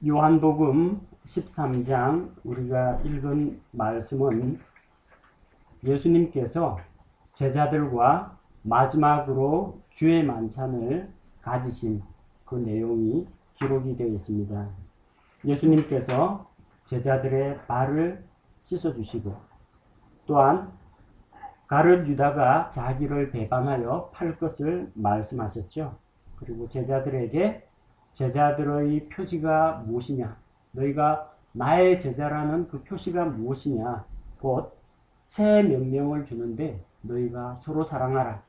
요한복음 13장 우리가 읽은 말씀은 예수님께서 제자들과 마지막으로 주의 만찬을 가지신 그 내용이 기록이 되어 있습니다. 예수님께서 제자들의 발을 씻어주시고 또한 가룟 유다가 자기를 배반하여 팔 것을 말씀하셨죠. 그리고 제자들에게 제자들의 표지가 무엇이냐? 너희가 나의 제자라는 그 표시가 무엇이냐? 곧 새 명령을 주는데 너희가 서로 사랑하라.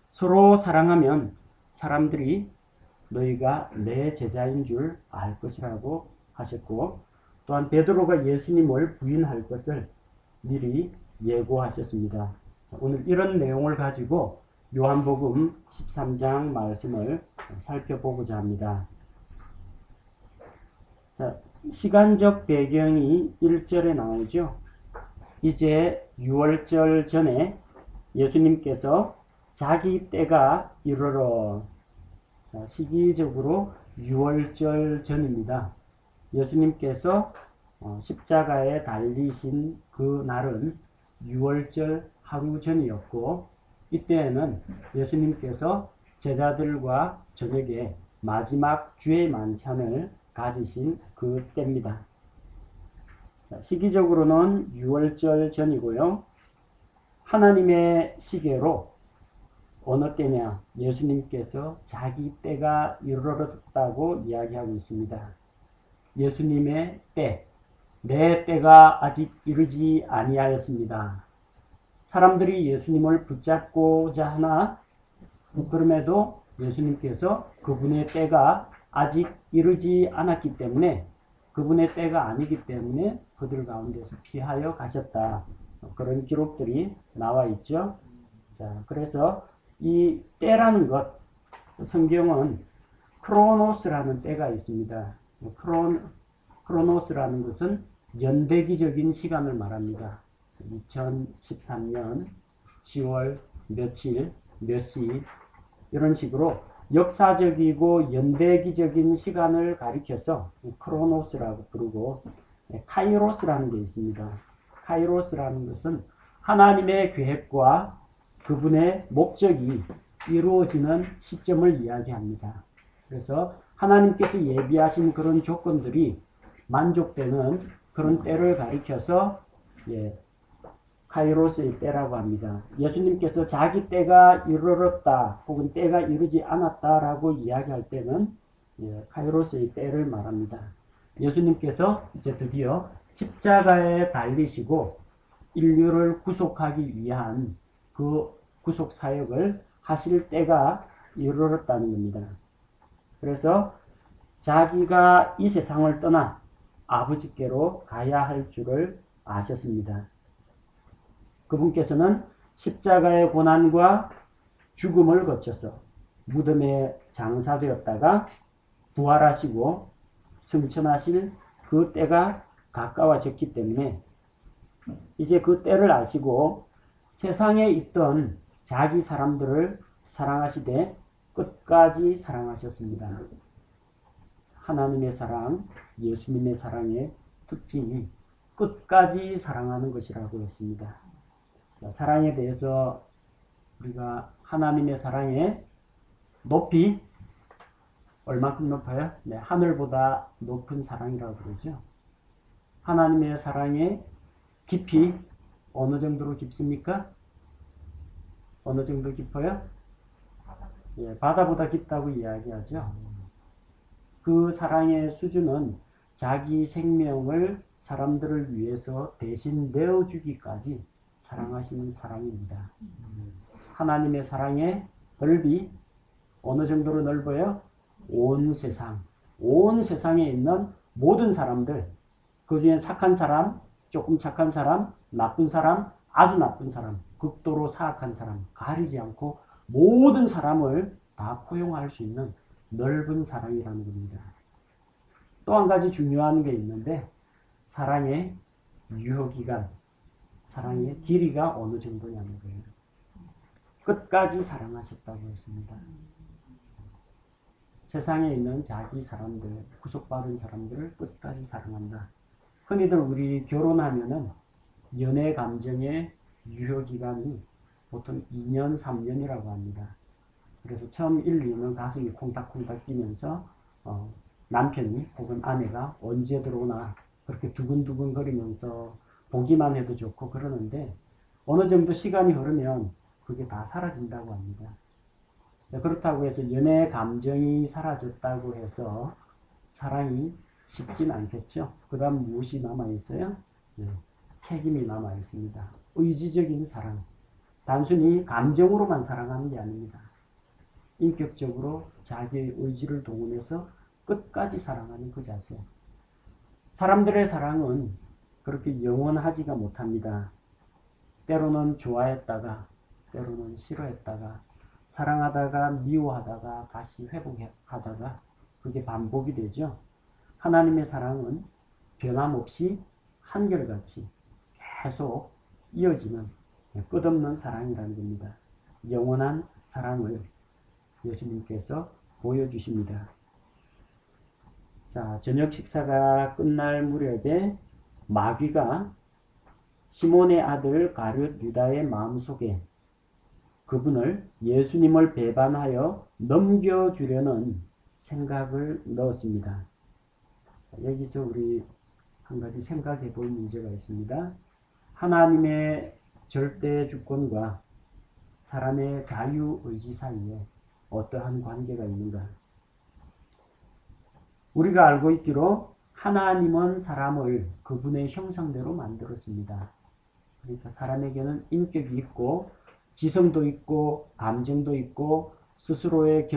서로 사랑하면 사람들이 너희가 내 제자인 줄 알 것이라고 하셨고 또한 베드로가 예수님을 부인할 것을 미리 예고하셨습니다. 오늘 이런 내용을 가지고 요한복음 13장 말씀을 살펴보고자 합니다. 자, 시간적 배경이 1절에 나오죠. 이제 6월절 전에 예수님께서 자기 때가 이르러, 자, 시기적으로 6월절 전입니다. 예수님께서 십자가에 달리신 그 날은 6월절 하루 전이었고 이때에는 예수님께서 제자들과 저녁에 마지막 주의 만찬을 가지신 그 때입니다. 시기적으로는 6월절 전이고요. 하나님의 시계로 어느 때냐? 예수님께서 자기 때가 이르렀다고 이야기하고 있습니다. 예수님의 때, 내 때가 아직 이르지 아니하였습니다. 사람들이 예수님을 붙잡고자 하나 그럼에도 예수님께서 그분의 때가 아직 이르지 않았기 때문에 그분의 때가 아니기 때문에 그들 가운데서 피하여 가셨다. 그런 기록들이 나와 있죠. 자, 그래서 이 때라는 것, 성경은 크로노스라는 때가 있습니다. 크로노스라는 것은 연대기적인 시간을 말합니다. 2013년 10월 며칠, 몇 시, 이런 식으로 역사적이고 연대기적인 시간을 가리켜서 크로노스라고 부르고 카이로스라는 게 있습니다. 카이로스라는 것은 하나님의 계획과 그분의 목적이 이루어지는 시점을 이야기합니다. 그래서 하나님께서 예비하신 그런 조건들이 만족되는 그런 때를 가리켜서 카이로스의 때라고 합니다. 예수님께서 자기 때가 이르렀다 혹은 때가 이르지 않았다라고 이야기할 때는 카이로스의 때를 말합니다. 예수님께서 이제 드디어 십자가에 달리시고 인류를 구속하기 위한 그 구속 사역을 하실 때가 이르렀다는 겁니다. 그래서 자기가 이 세상을 떠나 아버지께로 가야 할 줄을 아셨습니다. 그분께서는 십자가의 고난과 죽음을 거쳐서 무덤에 장사되었다가 부활하시고 승천하실 그 때가 가까워졌기 때문에 이제 그 때를 아시고 세상에 있던 자기 사람들을 사랑하시되 끝까지 사랑하셨습니다. 하나님의 사랑, 예수님의 사랑의 특징이 끝까지 사랑하는 것이라고 했습니다. 사랑에 대해서 우리가 하나님의 사랑의 높이 얼마큼 높아요? 네, 하늘보다 높은 사랑이라고 그러죠. 하나님의 사랑의 깊이 어느 정도로 깊습니까? 어느 정도 깊어요? 바다보다 깊다고 이야기하죠. 그 사랑의 수준은 자기 생명을 사람들을 위해서 대신 내어주기까지 사랑하시는 사랑입니다. 하나님의 사랑의 넓이 어느 정도로 넓어요? 온 세상에 있는 모든 사람들, 그 중에 착한 사람, 조금 착한 사람, 나쁜 사람, 아주 나쁜 사람, 극도로 사악한 사람, 가리지 않고 모든 사람을 다 포용할 수 있는 넓은 사랑이라는 겁니다. 또 한 가지 중요한 게 있는데 사랑의 유효기간, 사랑의 길이가 어느 정도냐는 거예요. 끝까지 사랑하셨다고 했습니다. 세상에 있는 자기 사람들, 구속받은 사람들을 끝까지 사랑한다. 흔히들 우리 결혼하면은 연애 감정의 유효기간이 보통 2년, 3년이라고 합니다. 그래서 처음 1, 2년 가슴이 콩닥콩닥 뛰면서 남편이 혹은 아내가 언제 들어오나 그렇게 두근두근 거리면서 보기만 해도 좋고 그러는데 어느 정도 시간이 흐르면 그게 다 사라진다고 합니다. 그렇다고 해서 연애 감정이 사라졌다고 해서 사랑이 식진 않겠죠. 그 다음 무엇이 남아있어요? 네, 책임이 남아있습니다. 의지적인 사랑. 단순히 감정으로만 사랑하는 게 아닙니다. 인격적으로 자기의 의지를 동원해서 끝까지 사랑하는 그 자세. 사람들의 사랑은 그렇게 영원하지가 못합니다. 때로는 좋아했다가 때로는 싫어했다가 사랑하다가 미워하다가 다시 회복하다가 그게 반복이 되죠. 하나님의 사랑은 변함없이 한결같이 계속 이어지는 끝없는 사랑이라는 겁니다. 영원한 사랑을 예수님께서 보여주십니다. 자, 저녁 식사가 끝날 무렵에 마귀가 시몬의 아들 가룟 유다의 마음속에 그분을 예수님을 배반하여 넘겨주려는 생각을 넣었습니다. 자, 여기서 우리 한 가지 생각해 볼 문제가 있습니다. 하나님의 절대 주권과 사람의 자유의지 사이에 어떠한 관계가 있는가? 우리가 알고 있기로 하나님은 사람을 그분의 형상대로 만들었습니다. 그러니까 사람에게는 인격이 있고 지성도 있고 감정도 있고 스스로의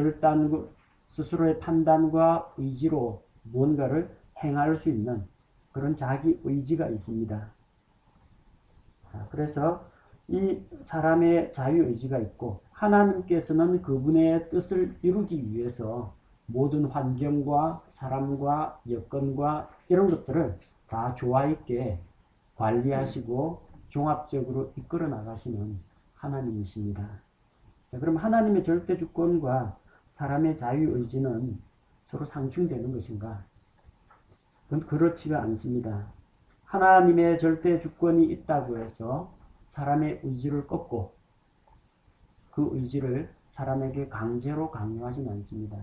판단과 의지로 무언가를 행할 수 있는 그런 자기 의지가 있습니다. 그래서 이 사람의 자유의지가 있고 하나님께서는 그분의 뜻을 이루기 위해서 모든 환경과 사람과 여건과 이런 것들을 다 조화 있게 관리하시고 종합적으로 이끌어 나가시는 하나님이십니다. 자, 그럼 하나님의 절대 주권과 사람의 자유의지는 서로 상충되는 것인가? 그건 그렇지가 않습니다. 하나님의 절대 주권이 있다고 해서 사람의 의지를 꺾고 그 의지를 사람에게 강제로 강요하지는 않습니다.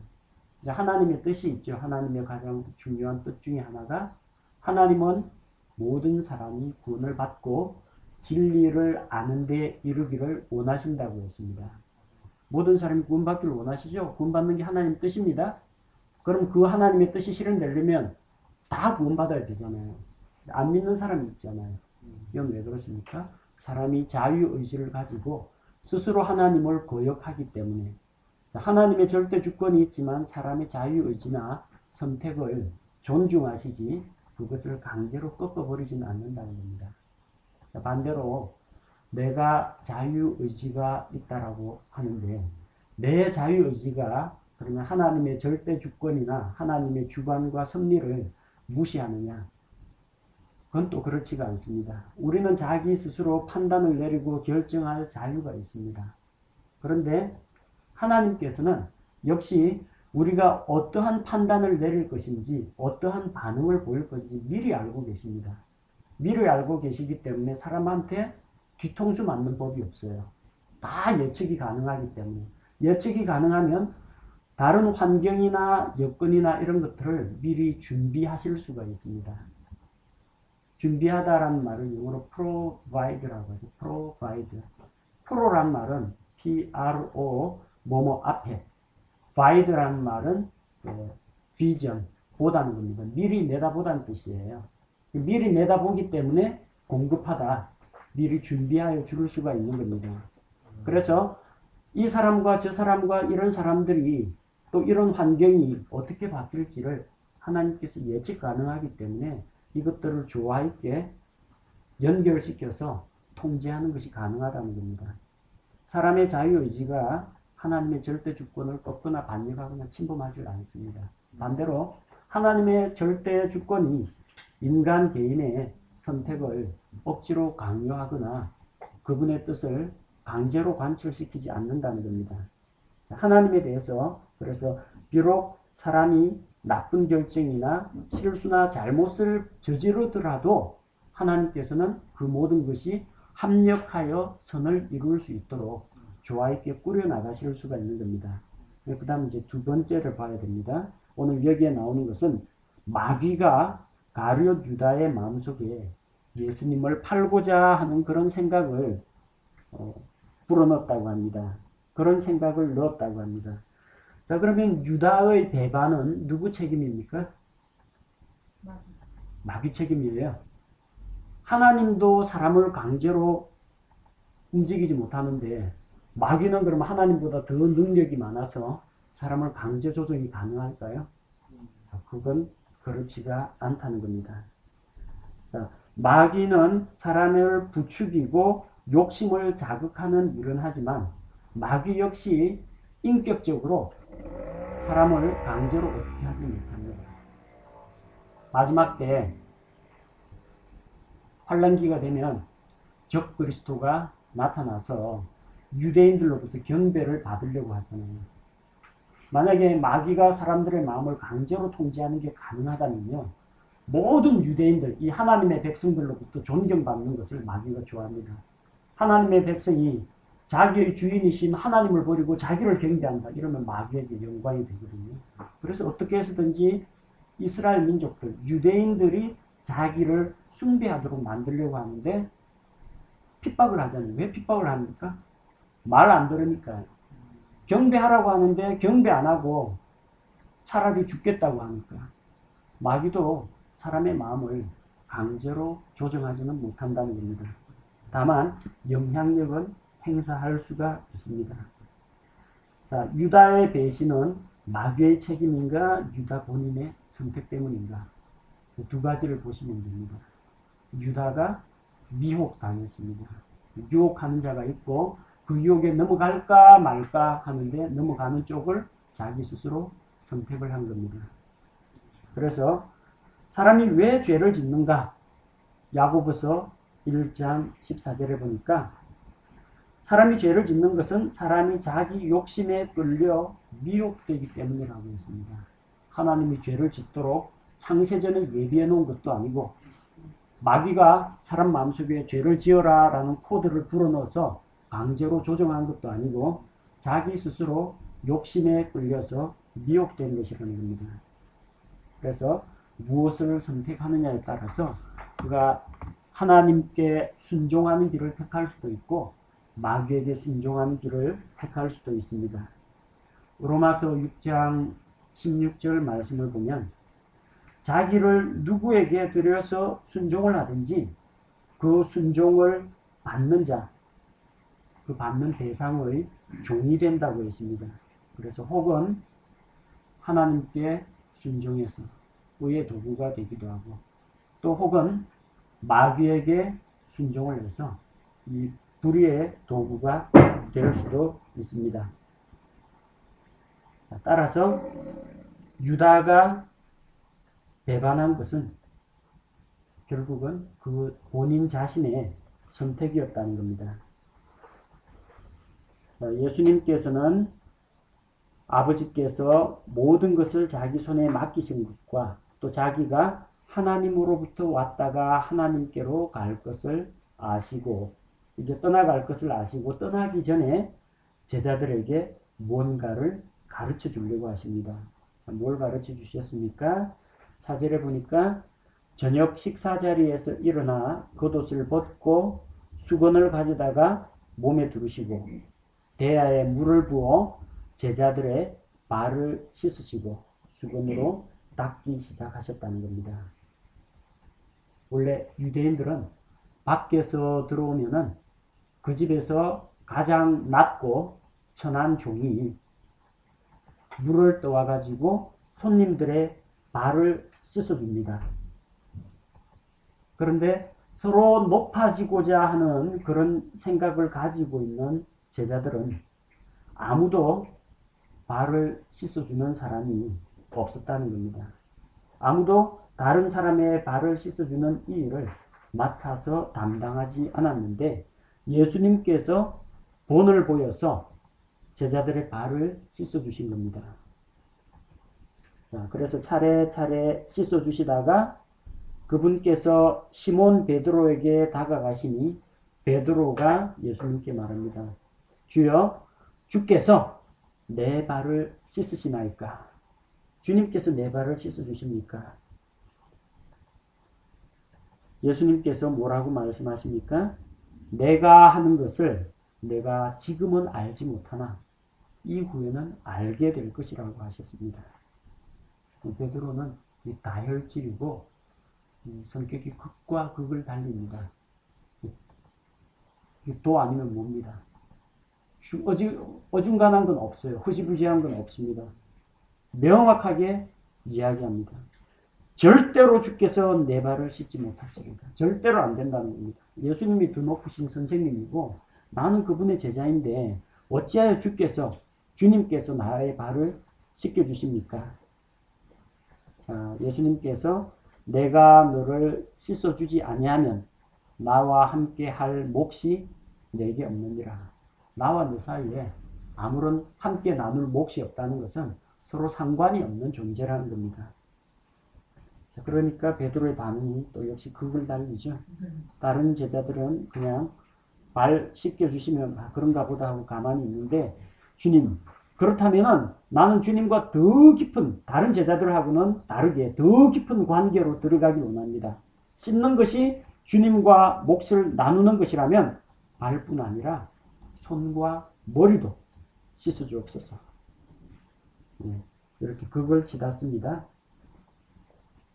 이제 하나님의 뜻이 있죠. 하나님의 가장 중요한 뜻 중에 하나가 하나님은 모든 사람이 구원을 받고 진리를 아는 데 이르기를 원하신다고 했습니다. 모든 사람이 구원받기를 원하시죠. 구원받는 게 하나님의 뜻입니다. 그럼 그 하나님의 뜻이 실현되려면 다 구원받아야 되잖아요. 안 믿는 사람이 있잖아요. 이건 왜 그렇습니까? 사람이 자유의지를 가지고 스스로 하나님을 거역하기 때문에 하나님의 절대 주권이 있지만 사람의 자유의지나 선택을 존중하시지 그것을 강제로 꺾어버리지는 않는다는 겁니다. 반대로 내가 자유의지가 있다라고 하는데 내 자유의지가 그러면 하나님의 절대 주권이나 하나님의 주관과 섭리를 무시하느냐? 그건 또 그렇지가 않습니다. 우리는 자기 스스로 판단을 내리고 결정할 자유가 있습니다. 그런데 하나님께서는 역시 우리가 어떠한 판단을 내릴 것인지 어떠한 반응을 보일 것인지 미리 알고 계십니다. 미리 알고 계시기 때문에 사람한테 뒤통수 맞는 법이 없어요. 다 예측이 가능하기 때문에. 예측이 가능하면 다른 환경이나 여건이나 이런 것들을 미리 준비하실 수가 있습니다. 준비하다라는 말을 영어로 provide라고 하죠. provide. pro란 말은 pro 뭐뭐 앞에, vide라는 말은 vision 보다는 겁니다. 미리 내다보다는 뜻이에요. 미리 내다보기 때문에 공급하다, 미리 준비하여 줄 수가 있는 겁니다. 그래서 이 사람과 저 사람과 이런 사람들이 또 이런 환경이 어떻게 바뀔지를 하나님께서 예측 가능하기 때문에 이것들을 조화 있게 연결시켜서 통제하는 것이 가능하다는 겁니다. 사람의 자유의지가 하나님의 절대 주권을 꺾거나 반역하거나 침범하지 않습니다. 반대로 하나님의 절대 주권이 인간 개인의 선택을 억지로 강요하거나 그분의 뜻을 강제로 관철시키지 않는다는 겁니다. 하나님에 대해서 그래서 비록 사람이 나쁜 결정이나 실수나 잘못을 저지르더라도 하나님께서는 그 모든 것이 합력하여 선을 이룰 수 있도록 조화 있게 꾸려나가실 수가 있는 겁니다. 그 다음 이제 두 번째를 봐야 됩니다. 오늘 여기에 나오는 것은 마귀가 가룟 유다의 마음속에 예수님을 팔고자 하는 그런 생각을 불어넣었다고 합니다. 그런 생각을 넣었다고 합니다. 자, 그러면 유다의 배반은 누구 책임입니까? 마귀 책임이에요. 하나님도 사람을 강제로 움직이지 못하는데 마귀는 그럼 하나님보다 더 능력이 많아서 사람을 강제 조정이 가능할까요? 그건 그렇지가 않다는 겁니다. 자, 마귀는 사람을 부추기고 욕심을 자극하는 일은 하지만 마귀 역시 인격적으로 사람을 강제로 어떻게 하지 못합니다. 마지막 때 환란기가 되면 적 그리스도가 나타나서 유대인들로부터 경배를 받으려고 하잖아요. 만약에 마귀가 사람들의 마음을 강제로 통제하는 게 가능하다면요, 모든 유대인들, 이 하나님의 백성들로부터 존경받는 것을 마귀가 좋아합니다. 하나님의 백성이 자기의 주인이신 하나님을 버리고 자기를 경배한다. 이러면 마귀에게 영광이 되거든요. 그래서 어떻게 해서든지 이스라엘 민족들, 유대인들이 자기를 숭배하도록 만들려고 하는데 핍박을 하잖아요. 왜 핍박을 합니까? 말 안 들으니까. 경배하라고 하는데 경배 안 하고 차라리 죽겠다고 하니까. 마귀도 사람의 마음을 강제로 조정하지는 못한다는 겁니다. 다만 영향력은 행사할 수가 있습니다. 자, 유다의 배신은 마귀의 책임인가 유다 본인의 선택 때문인가, 두 가지를 보시면 됩니다. 유다가 미혹당했습니다. 유혹하는 자가 있고 그 유혹에 넘어갈까 말까 하는데 넘어가는 쪽을 자기 스스로 선택을 한 겁니다. 그래서 사람이 왜 죄를 짓는가? 야고보서 1장 14절에 보니까 사람이 죄를 짓는 것은 사람이 자기 욕심에 끌려 미혹되기 때문이라고 했습니다. 하나님이 죄를 짓도록 창세전에 예비해 놓은 것도 아니고 마귀가 사람 마음속에 죄를 지어라 라는 코드를 불어넣어서 강제로 조정한 것도 아니고 자기 스스로 욕심에 끌려서 미혹된 것이라는 겁니다. 그래서 무엇을 선택하느냐에 따라서 그가 하나님께 순종하는 길을 택할 수도 있고 마귀에게 순종하는 길을 택할 수도 있습니다. 로마서 6장 16절 말씀을 보면 자기를 누구에게 드려서 순종을 하든지 그 순종을 받는 자, 그 받는 대상의 종이 된다고 했습니다. 그래서 혹은 하나님께 순종해서 의의 도구가 되기도 하고 또 혹은 마귀에게 순종을 해서 이 불의의 도구가 될 수도 있습니다. 따라서 유다가 배반한 것은 결국은 그 본인 자신의 선택이었다는 겁니다. 예수님께서는 아버지께서 모든 것을 자기 손에 맡기신 것과 또 자기가 하나님으로부터 왔다가 하나님께로 갈 것을 아시고 이제 떠나갈 것을 아시고 떠나기 전에 제자들에게 뭔가를 가르쳐 주려고 하십니다. 뭘 가르쳐 주셨습니까? 4절에 보니까 저녁 식사 자리에서 일어나 겉옷을 벗고 수건을 가져다가 몸에 두르시고 대야에 물을 부어 제자들의 발을 씻으시고 수건으로 닦기 시작하셨다는 겁니다. 원래 유대인들은 밖에서 들어오면은 그 집에서 가장 낮고 천한 종이 물을 떠와 가지고 손님들의 발을 씻어줍니다. 그런데 서로 높아지고자 하는 그런 생각을 가지고 있는 제자들은 아무도 발을 씻어주는 사람이 없었다는 겁니다. 아무도 다른 사람의 발을 씻어주는 이 일을 맡아서 담당하지 않았는데 예수님께서 본을 보여서 제자들의 발을 씻어주신 겁니다. 자, 그래서 차례차례 씻어 주시다가 그분께서 시몬 베드로에게 다가가시니 베드로가 예수님께 말합니다. 주여, 주께서 내 발을 씻으시나이까? 주님께서 내 발을 씻어 주십니까? 예수님께서 뭐라고 말씀하십니까? 내가 하는 것을 내가 지금은 알지 못하나 이후에는 알게 될 것이라고 하셨습니다. 베드로는 다혈질이고 성격이 극과 극을 달립니다. 도 아니면 뭡니다. 어중간한 건 없어요. 흐지부지한 건 없습니다. 명확하게 이야기합니다. 절대로 주께서 내 발을 씻지 못하시리라. 절대로 안 된다는 겁니다. 예수님이 더 높으신 선생님이고 나는 그분의 제자인데 어찌하여 주님께서 나의 발을 씻겨주십니까? 자, 예수님께서 내가 너를 씻어주지 아니하면 나와 함께 할 몫이 내게 없느니라. 나와 너 사이에 아무런 함께 나눌 몫이 없다는 것은 서로 상관이 없는 존재라는 겁니다. 자, 그러니까 베드로의 반응이 또 역시 극을 달리죠. 다른 제자들은 그냥 발 씻겨주시면 그런가 보다 하고 가만히 있는데 주님, 그렇다면 나는 주님과 더 깊은 다른 제자들하고는 다르게 더 깊은 관계로 들어가기 원합니다. 씻는 것이 주님과 몫을 나누는 것이라면 발뿐 아니라 손과 머리도 씻어주옵소서. 네, 이렇게 극을 치닫습니다.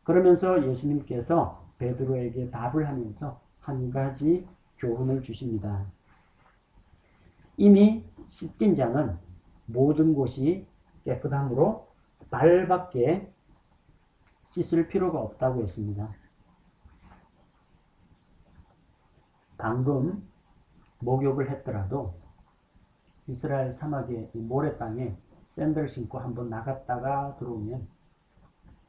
그러면서 예수님께서 베드로에게 답을 하면서 한 가지 교훈을 주십니다. 이미 씻긴 자는 모든 곳이 깨끗함으로 발밖에 씻을 필요가 없다고 했습니다. 방금 목욕을 했더라도 이스라엘 사막의 모래 땅에 샌들 신고 한번 나갔다가 들어오면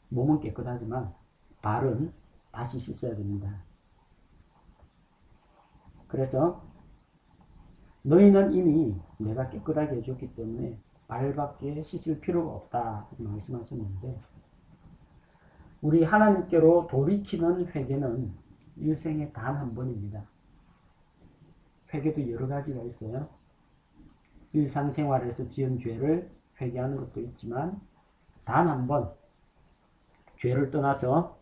몸은 깨끗하지만 발은 다시 씻어야 됩니다. 그래서 너희는 이미 내가 깨끗하게 해줬기 때문에 발밖에 씻을 필요가 없다 말씀하셨는데 우리 하나님께로 돌이키는 회개는 일생에 단 한 번입니다. 회개도 여러 가지가 있어요. 일상생활에서 지은 죄를 회개하는 것도 있지만 단 한 번 죄를 떠나서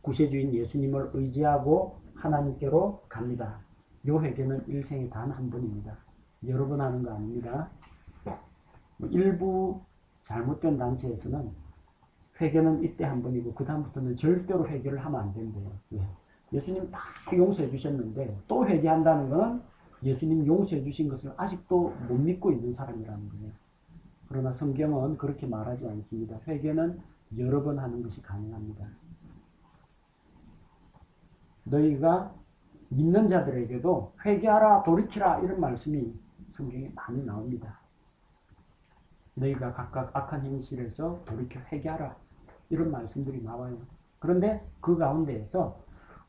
구세주인 예수님을 의지하고 하나님께로 갑니다. 이 회개는 일생에 단 한 번입니다. 여러 번 하는 거 아닙니다. 일부 잘못된 단체에서는 회개는 이때 한 번이고 그 다음부터는 절대로 회개를 하면 안 된대요. 예수님 다 용서해 주셨는데 또 회개한다는 것은 예수님 용서해 주신 것을 아직도 못 믿고 있는 사람이라는 거예요. 그러나 성경은 그렇게 말하지 않습니다. 회개는 여러 번 하는 것이 가능합니다. 너희가 믿는 자들에게도 회개하라 돌이키라 이런 말씀이 성경에 많이 나옵니다. 너희가 각각 악한 행실에서 돌이켜 회개하라 이런 말씀들이 나와요. 그런데 그 가운데에서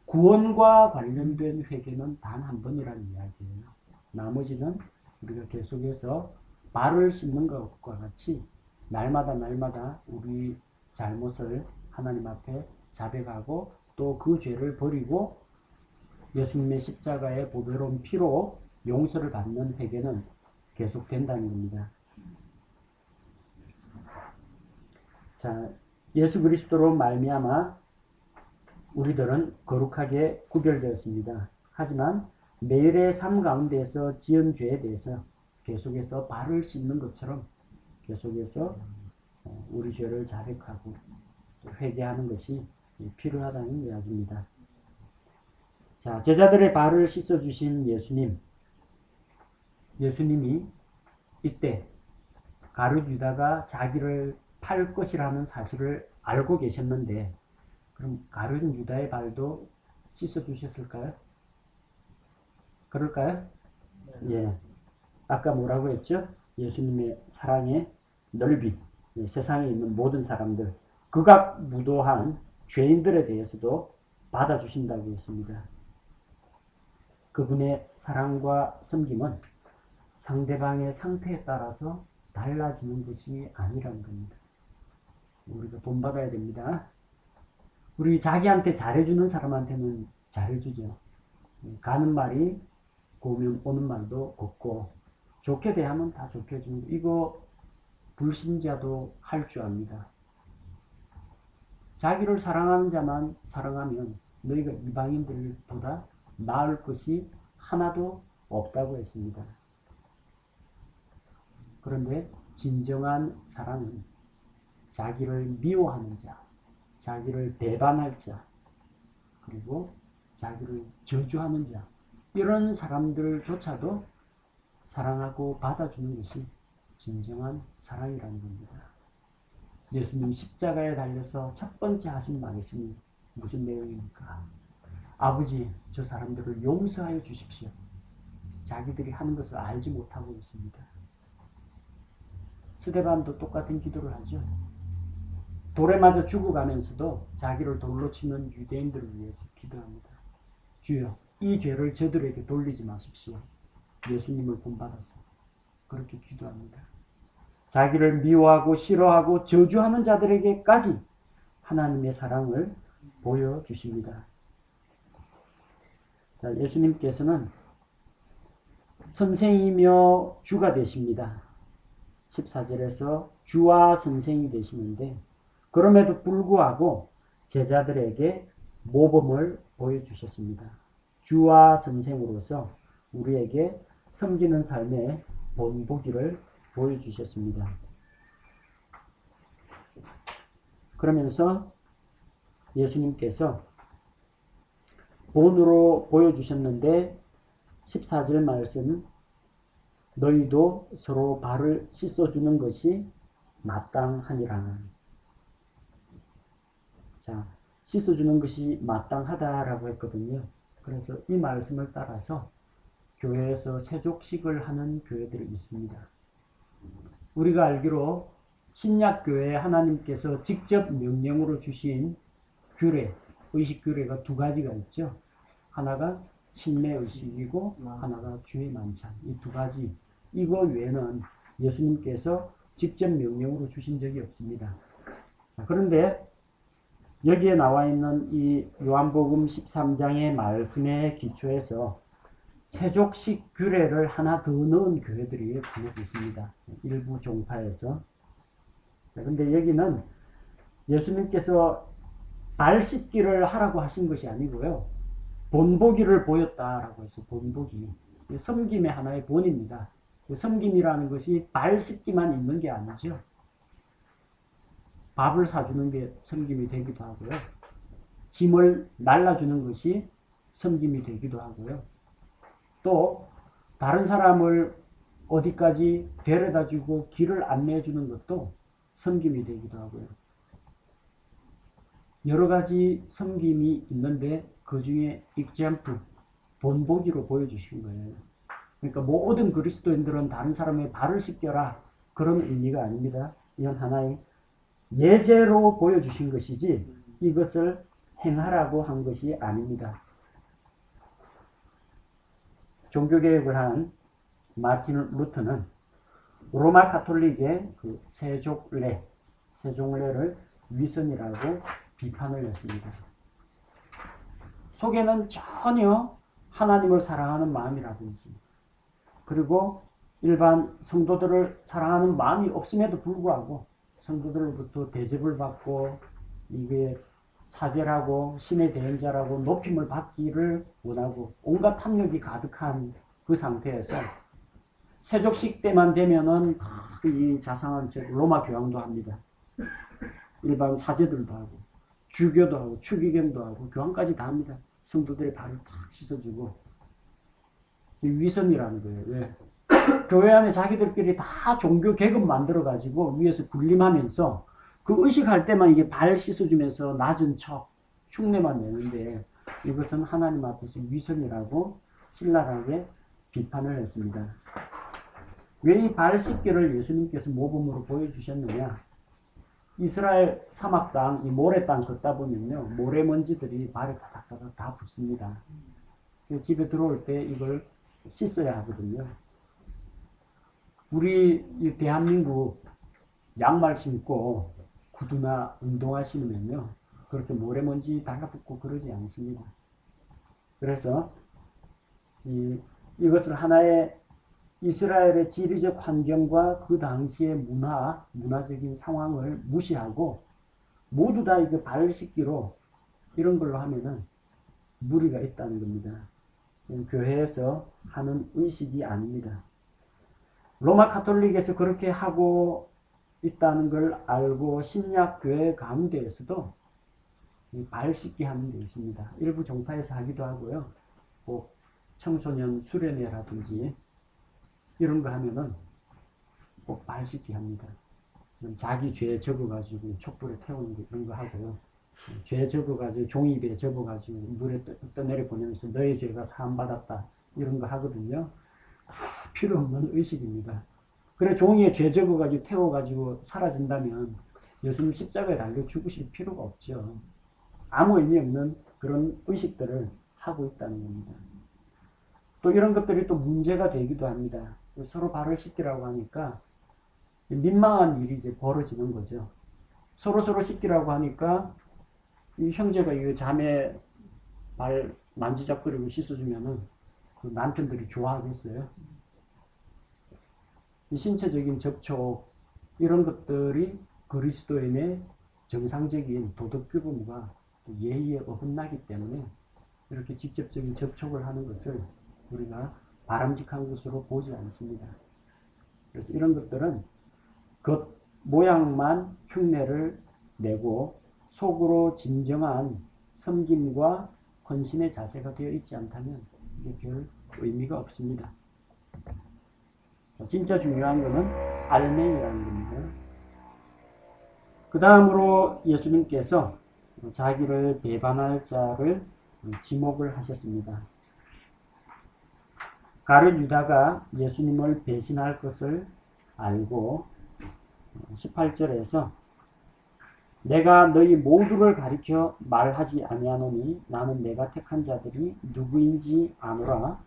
구원과 관련된 회개는 단 한 번이라는 이야기예요. 나머지는 우리가 계속해서 발을 씻는 것과 같이 날마다 우리 잘못을 하나님 앞에 자백하고 또 그 죄를 버리고 예수님의 십자가의 보배로운 피로 용서를 받는 회개는 계속된다는 겁니다. 자, 예수 그리스도로 말미암아 우리들은 거룩하게 구별되었습니다. 하지만 매일의 삶 가운데에서 지은 죄에 대해서 계속해서 발을 씻는 것처럼 계속해서 우리 죄를 자백하고 회개하는 것이 필요하다는 이야기입니다. 자, 제자들의 발을 씻어주신 예수님이 이때 가룟 유다가 자기를 팔 것이라는 사실을 알고 계셨는데 그럼 가룟 유다의 발도 씻어주셨을까요? 그럴까요? 네. 예. 아까 뭐라고 했죠? 예수님의 사랑의 넓이, 세상에 있는 모든 사람들, 극악무도한 죄인들에 대해서도 받아주신다고 했습니다. 그분의 사랑과 섬김은 상대방의 상태에 따라서 달라지는 것이 아니라는 겁니다. 우리가 본받아야 됩니다. 우리 자기한테 잘해주는 사람한테는 잘해주죠. 가는 말이 고우면 오는 말도 곱고, 좋게 대하면 다 좋게 해주는 거. 이거 불신자도 할 줄 압니다. 자기를 사랑하는 자만 사랑하면 너희가 이방인들보다 나을 것이 하나도 없다고 했습니다. 그런데 진정한 사랑은 자기를 미워하는 자, 자기를 배반할 자, 그리고 자기를 저주하는 자, 이런 사람들조차도 사랑하고 받아주는 것이 진정한 사랑이라는 겁니다. 예수님 십자가에 달려서 첫 번째 하신 말씀이 무슨 내용입니까? 아버지, 저 사람들을 용서하여 주십시오. 자기들이 하는 것을 알지 못하고 있습니다. 스데반도 똑같은 기도를 하죠. 돌에 맞아 죽어가면서도 자기를 돌로 치는 유대인들을 위해서 기도합니다. 주여, 이 죄를 저들에게 돌리지 마십시오. 예수님을 본받아서 그렇게 기도합니다. 자기를 미워하고 싫어하고 저주하는 자들에게까지 하나님의 사랑을 보여주십니다. 자, 예수님께서는 선생이며 주가 되십니다. 14절에서 주와 선생이 되시는데, 그럼에도 불구하고 제자들에게 모범을 보여주셨습니다. 주와 선생으로서 우리에게 섬기는 삶의 본보기를 보여주셨습니다. 그러면서 예수님께서 본으로 보여주셨는데 14절 말씀, 너희도 서로 발을 씻어주는 것이 마땅하니라. 자, 씻어주는 것이 마땅하다라고 했거든요. 그래서 이 말씀을 따라서 교회에서 세족식을 하는 교회들이 있습니다. 우리가 알기로 신약교회에 하나님께서 직접 명령으로 주신 규례, 의식규례가 두 가지가 있죠. 하나가 침례의식이고 하나가 주의 만찬. 이 두 가지, 이거 외에는 예수님께서 직접 명령으로 주신 적이 없습니다. 자, 그런데 여기에 나와 있는 이 요한복음 13장의 말씀에 기초해서 세족식 규례를 하나 더 넣은 교회들이 간혹 있습니다. 일부 종파에서. 그런데 여기는 예수님께서 발 씻기를 하라고 하신 것이 아니고요. 본보기를 보였다라고 해서 본보기. 섬김의 하나의 본입니다. 섬김이라는 것이 발 씻기만 있는 게 아니죠. 밥을 사주는 게 섬김이 되기도 하고요. 짐을 날라주는 것이 섬김이 되기도 하고요. 또 다른 사람을 어디까지 데려다주고 길을 안내해주는 것도 섬김이 되기도 하고요. 여러 가지 섬김이 있는데 그 중에 example, 본보기로 보여주신 거예요. 그러니까 모든 그리스도인들은 다른 사람의 발을 씻겨라, 그런 의미가 아닙니다. 이건 하나의 예제로 보여주신 것이지 이것을 행하라고 한 것이 아닙니다. 종교개혁을 한 마틴 루터는 로마 가톨릭의 그 세종례를 위선이라고 비판을 했습니다. 속에는 전혀 하나님을 사랑하는 마음이라든지, 그리고 일반 성도들을 사랑하는 마음이 없음에도 불구하고 성도들로부터 대접을 받고 이게 사제라고 신의 대행자라고 높임을 받기를 원하고 온갖 탐욕이 가득한 그 상태에서 세족식 때만 되면은 이 자상한 로마 교황도 합니다. 일반 사제들도 하고 주교도 하고 추기경도 하고 교황까지 다 합니다. 성도들의 발을 탁 씻어주고. 이 위선이라는 거예요. 왜? 교회 안에 자기들끼리 다 종교 계급 만들어가지고 위에서 군림하면서 그 의식할 때만 이게 발 씻어주면서 낮은 척 흉내만 내는데, 이것은 하나님 앞에서 위선이라고 신랄하게 비판을 했습니다. 왜 이 발 씻기를 예수님께서 모범으로 보여주셨느냐? 이스라엘 사막 땅, 이 모래 땅 걷다 보면요, 모래먼지들이 발에 다닥다닥 다 붙습니다. 집에 들어올 때 이걸 씻어야 하거든요. 우리 대한민국 양말 신고 구두나 운동화 신으면요. 그렇게 모래먼지 달라붙고 그러지 않습니다. 그래서 이것을 하나의 이스라엘의 지리적 환경과 그 당시의 문화적인 상황을 무시하고 모두 다 이거 발 씻기로 이런 걸로 하면은 무리가 있다는 겁니다. 교회에서 하는 의식이 아닙니다. 로마 카톨릭에서 그렇게 하고 있다는 걸 알고 신약 교회 가운데에서도 발 씻기 하는 데 있습니다. 일부 종파에서 하기도 하고요. 꼭 청소년 수련회라든지 이런 거 하면은 꼭 발 씻기 합니다. 자기 죄 적어가지고 촛불에 태우는 거 이런 거 하고요. 죄 적어가지고 종이배에 접어가지고 물에 떠내려 보내면서 너의 죄가 사함받았다 이런 거 하거든요. 필요 없는 의식입니다. 그래 종이에 죄 적어가지고 태워가지고 사라진다면 예수님 십자가에 달려 죽으실 필요가 없죠. 아무 의미 없는 그런 의식들을 하고 있다는 겁니다. 또 이런 것들이 또 문제가 되기도 합니다. 서로 발을 씻기라고 하니까 민망한 일이 이제 벌어지는 거죠. 서로 씻기라고 하니까 이 형제가 이 자매 발 만지작거리고 씻어주면은 그 남편들이 좋아하겠어요. 이 신체적인 접촉 이런 것들이 그리스도인의 정상적인 도덕 규범과 예의에 어긋나기 때문에 이렇게 직접적인 접촉을 하는 것을 우리가 바람직한 것으로 보지 않습니다. 그래서 이런 것들은 겉 모양만 흉내를 내고 속으로 진정한 섬김과 헌신의 자세가 되어 있지 않다면 이게 별 의미가 없습니다. 진짜 중요한 것은 알맹이라는 겁니다. 그 다음으로 예수님께서 자기를 배반할 자를 지목을 하셨습니다. 가룟 유다가 예수님을 배신할 것을 알고 18절에서 내가 너희 모두를 가리켜 말하지 아니하노니 나는 내가 택한 자들이 누구인지 아노라.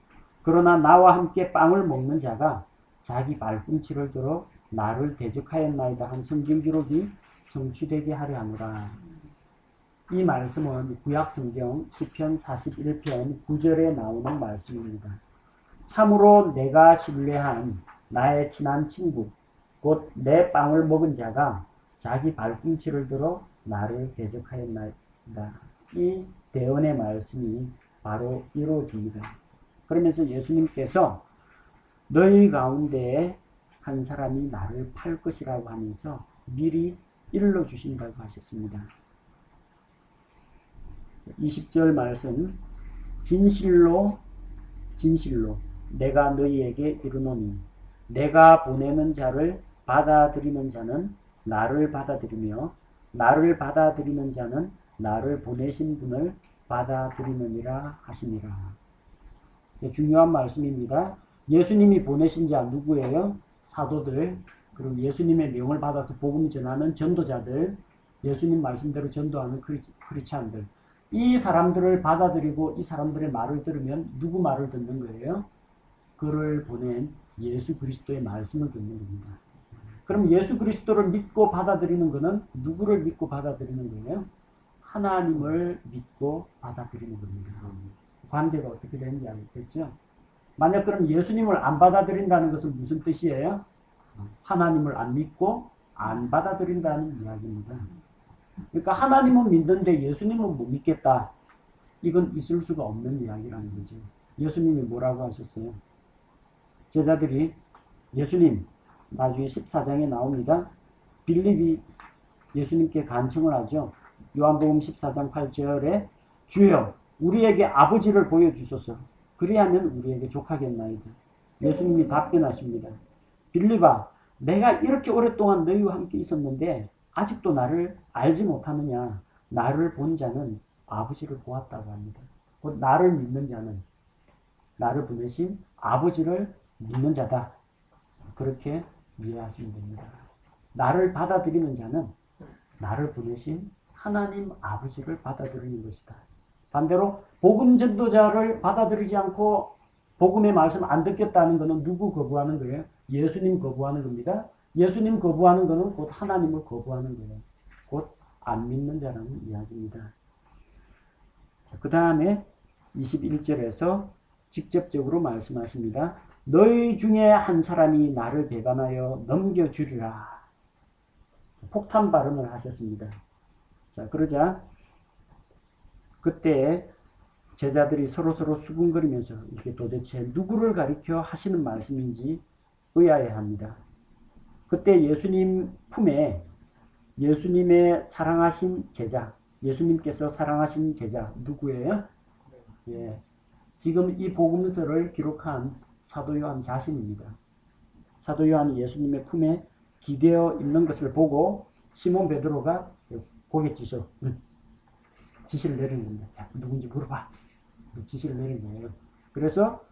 그러나 나와 함께 빵을 먹는 자가 자기 발꿈치를 들어 나를 대적하였나이다 한 성경 기록이 성취되게 하려 하노라. 이 말씀은 구약 성경 시편 41편 9절에 나오는 말씀입니다. 참으로 내가 신뢰한 나의 친한 친구 곧 내 빵을 먹은 자가 자기 발꿈치를 들어 나를 대적하였나이다. 이 대언의 말씀이 바로 이루어집니다. 그러면서 예수님께서 너희 가운데 한 사람이 나를 팔 것이라고 하면서 미리 일러주신다고 하셨습니다. 20절 말씀 진실로 내가 너희에게 이르노니 내가 보내는 자를 받아들이는 자는 나를 받아들이며 나를 받아들이는 자는 나를 보내신 분을 받아들이느니라 하시니라. 중요한 말씀입니다. 예수님이 보내신 자 누구예요? 사도들, 그리고 예수님의 명을 받아서 복음 전하는 전도자들, 예수님 말씀대로 전도하는 크리스찬들. 이 사람들을 받아들이고 이 사람들의 말을 들으면 누구 말을 듣는 거예요? 그를 보낸 예수 그리스도의 말씀을 듣는 겁니다. 그럼 예수 그리스도를 믿고 받아들이는 것은 누구를 믿고 받아들이는 거예요? 하나님을 믿고 받아들이는 겁니다. 관계가 어떻게 되는지 알겠죠? 만약 그럼 예수님을 안 받아들인다는 것은 무슨 뜻이에요? 하나님을 안 믿고 안 받아들인다는 이야기입니다. 그러니까 하나님은 믿는데 예수님은 못 믿겠다. 이건 있을 수가 없는 이야기라는 거죠. 예수님이 뭐라고 하셨어요? 제자들이 예수님, 나중에 14장에 나옵니다. 빌립이 예수님께 간청을 하죠. 요한복음 14장 8절에 주여 우리에게 아버지를 보여주소서. 그리하면 우리에게 족하겠나이다. 예수님이 답변하십니다. 빌립아, 내가 이렇게 오랫동안 너희와 함께 있었는데 아직도 나를 알지 못하느냐. 나를 본 자는 아버지를 보았다고 합니다. 곧 나를 믿는 자는 나를 보내신 아버지를 믿는 자다. 그렇게 이해하시면 됩니다. 나를 받아들이는 자는 나를 보내신 하나님 아버지를 받아들이는 것이다. 반대로 복음 전도자를 받아들이지 않고 복음의 말씀 안 듣겠다는 것은 누구 거부하는 거예요? 예수님 거부하는 겁니다. 예수님 거부하는 것은 곧 하나님을 거부하는 거예요. 곧 안 믿는 자라는 이야기입니다. 그 다음에 21절에서 직접적으로 말씀하십니다. 너희 중에 한 사람이 나를 배반하여 넘겨주리라. 폭탄 발언을 하셨습니다. 자, 그러자 그때 제자들이 서로서로 수군거리면서 이게 도대체 누구를 가리켜 하시는 말씀인지 의아해합니다. 그때 예수님 품에 예수님의 사랑하신 제자, 예수님께서 사랑하신 제자 누구예요? 예, 지금 이 복음서를 기록한 사도 요한 자신입니다. 사도 요한이 예수님의 품에 기대어 있는 것을 보고 시몬 베드로가 고갯짓으로 지시를 내리는 겁니다. 야, 누군지 물어봐. 지시를 내린 거예요. 그래서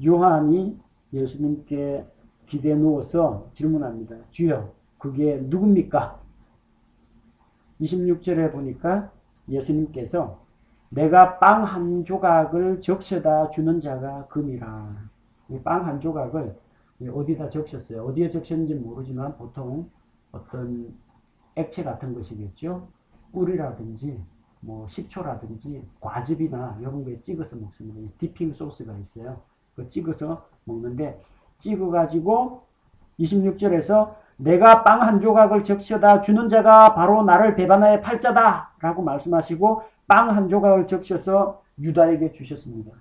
요한이 예수님께 기대에 누워서 질문합니다. 주여, 그게 누굽니까? 26절에 보니까 예수님께서 내가 빵 한 조각을 적셔다 주는 자가 금이라. 빵 한 조각을 어디다 적셨어요? 어디에 적셨는지 모르지만 보통 어떤 액체 같은 것이겠죠. 꿀이라든지 뭐 식초라든지 과즙이나 이런 거에 찍어서 먹습니다. 디핑 소스가 있어요. 그 찍어서 먹는데 찍어가지고 26절에서 내가 빵 한 조각을 적셔다 주는 자가 바로 나를 배반하여 팔자다 라고 말씀하시고 빵 한 조각을 적셔서 유다에게 주셨습니다.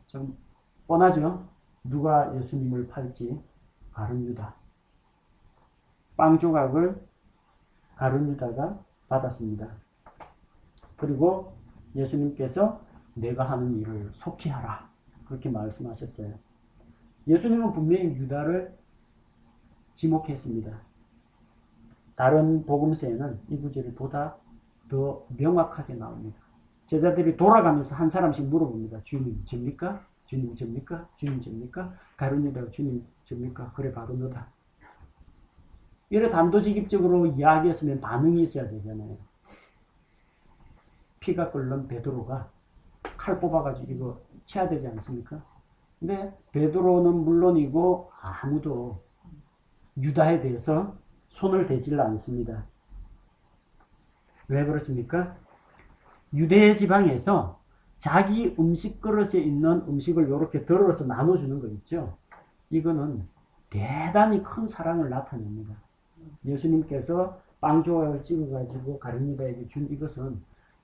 좀 뻔하죠? 누가 예수님을 팔지? 가룟 유다. 빵 조각을 가룟 유다가 받았습니다. 그리고 예수님께서 내가 하는 일을 속히 하라. 그렇게 말씀하셨어요. 예수님은 분명히 유다를 지목했습니다. 다른 복음서에는 이 구절이 보다 더 명확하게 나옵니다. 제자들이 돌아가면서 한 사람씩 물어봅니다. 주님 접니까? 주님 접니까? 주님 접니까? 가룟 유다가 주님 접니까? 그래 바로 너다. 이래 단도직입적으로 이야기했으면 반응이 있어야 되잖아요. 피가 끓는 베드로가 칼 뽑아가지고 이거 쳐야 되지 않습니까? 근데 베드로는 물론이고 아무도 유다에 대해서 손을 대질 않습니다. 왜 그렇습니까? 유대 지방에서 자기 음식 그릇에 있는 음식을 이렇게 덜어서 나눠주는 거 있죠. 이거는 대단히 큰 사랑을 나타냅니다. 예수님께서 빵 조각을 찍어가지고 가룟 유다에게 준 이것은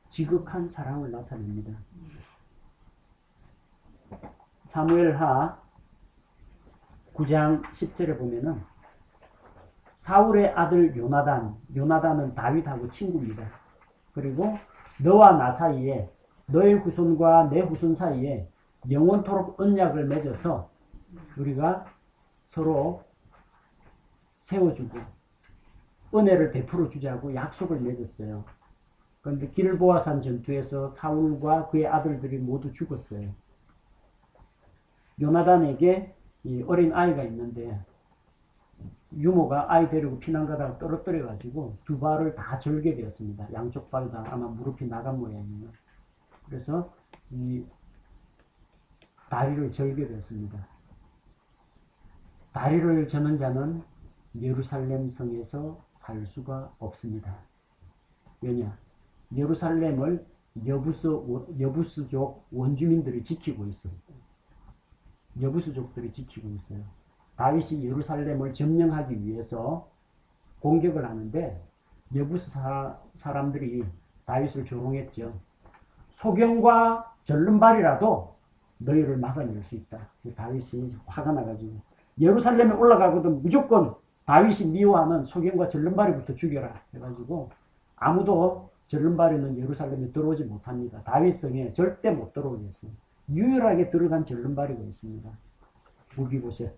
지극한 사랑을 나타냅니다. 사무엘하 9장 10절에 보면은 사울의 아들 요나단은 다윗하고 친구입니다. 그리고 너와 나 사이에 너의 후손과 내 후손 사이에 영원토록 언약을 맺어서 우리가 서로 세워주고 은혜를 베풀어 주자고 약속을 맺었어요. 그런데 길보아산 전투에서 사울과 그의 아들들이 모두 죽었어요. 요나단에게 이 어린 아이가 있는데 유모가 아이 데리고 피난 가다가 떨어뜨려 가지고 두 발을 다 절게 되었습니다. 양쪽 발 다 아마 무릎이 나간 모양이에요. 그래서 이 다리를 절게 되었습니다. 다리를 저는 자는 예루살렘 성에서 살 수가 없습니다. 왜냐? 예루살렘을 여부스족 원주민들이 지키고 있어요. 여부스족들이 지키고 있어요. 다윗이 예루살렘을 점령하기 위해서 공격을 하는데 여부스 사람들이 다윗을 조롱했죠. 소경과 절름발이라도 너희를 막아낼 수 있다. 다윗이 화가 나가지고 예루살렘에 올라가거든 무조건 다윗이 미워하는 소경과 절름발이부터 죽여라 해가지고 아무도 절름발이는 예루살렘에 들어오지 못합니다. 다윗성에 절대 못 들어오게 했어요. 유일하게 들어간 절름발이가 있습니다. 무기보셋.